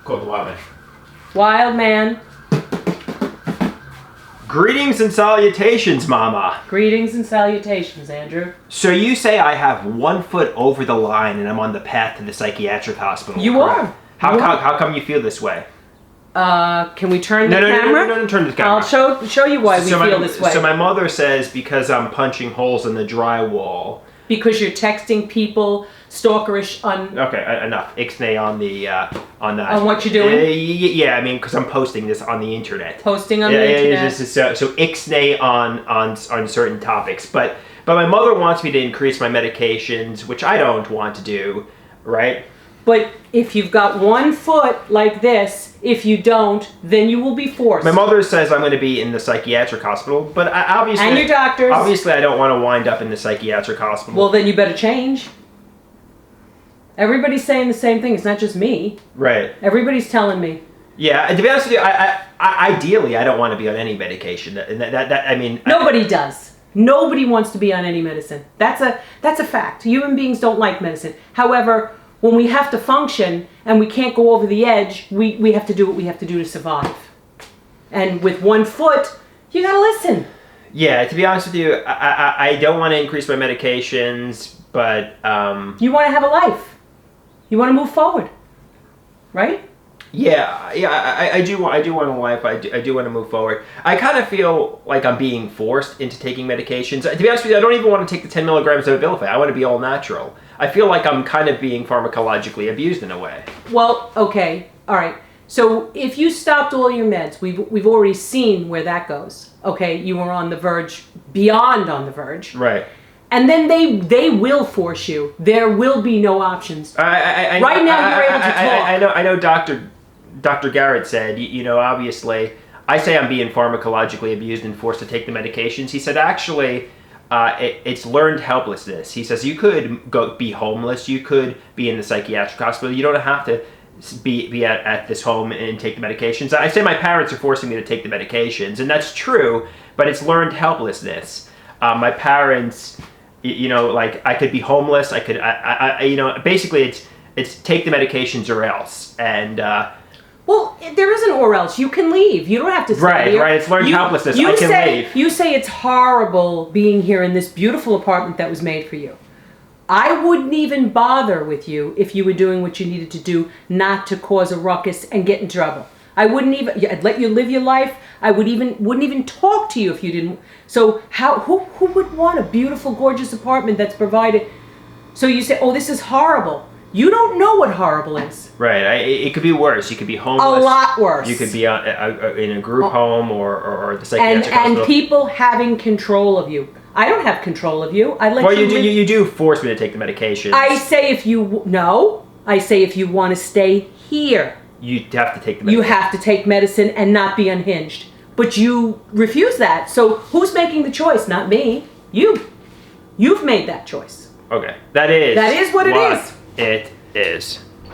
Called the Wildman. Wildman. Greetings and salutations, Mama. Greetings and salutations, Andrew. So you say I have 1 foot over the line and I'm on the path to the psychiatric hospital. You correct? are. How come you feel this way? Can we turn the camera? No, turn the camera. I'll show you why we feel this way. So my mother says because I'm punching holes in the drywall. Because you're texting people, stalkerish Okay, enough. Ixnay on that. On what you're doing? Yeah, I mean, because I'm posting this on the internet. Posting on the internet. So ixnay on certain topics. But my mother wants me to increase my medications, which I don't want to do, right? But if you've got 1 foot like this, if you don't, then you will be forced. My mother says I'm going to be in the psychiatric hospital, but obviously... And your doctors. Obviously, I don't want to wind up in the psychiatric hospital. Well, then you better change. Everybody's saying the same thing. It's not just me. Right. Everybody's telling me. Yeah, to be honest with you, ideally, I don't want to be on any medication. I mean... Nobody does. Nobody wants to be on any medicine. That's a fact. Human beings don't like medicine. However... when we have to function and we can't go over the edge, we have to do what we have to do to survive. And with 1 foot, you gotta listen. Yeah, to be honest with you, I don't want to increase my medications, but... You want to have a life. You want to move forward. Right? Yeah, I do want a life. I do want to move forward. I kind of feel like I'm being forced into taking medications. To be honest with you, I don't even want to take the 10 milligrams of Abilify. I want to be all natural. I feel like I'm kind of being pharmacologically abused in a way. Well, okay, all right. So if you stopped all your meds, we've already seen where that goes. Okay, you were on the verge, beyond on the verge. Right. And then they will force you. There will be no options. Right now, you're able to talk. I know. Dr. Garrett said, obviously, I say I'm being pharmacologically abused and forced to take the medications. He said, actually, it's learned helplessness. He says you could be homeless. You could be in the psychiatric hospital. You don't have to be at this home and take the medications. I say my parents are forcing me to take the medications, and that's true, but it's learned helplessness. My parents, like I could be homeless. I could, basically it's take the medications or else. And, well, there isn't or else. You can leave. You don't have to stay here. Right. It's learned helplessness. I can leave. You say it's horrible being here in this beautiful apartment that was made for you. I wouldn't even bother with you if you were doing what you needed to do not to cause a ruckus and get in trouble. I wouldn't even. I'd let you live your life. I wouldn't even talk to you if you didn't. So who would want a beautiful, gorgeous apartment that's provided? So you say, oh, this is horrible. You don't know what horrible is. Right. It could be worse. You could be homeless. A lot worse. You could be in a group home or the psychiatric hospital. And people having control of you. I don't have control of you. I let well, you you do force me to take the medication. I say if you want to stay here. You have to take the medicine. You have to take medicine and not be unhinged. But you refuse that. So who's making the choice? Not me. You. You've made that choice. Okay. That is what it is. It is.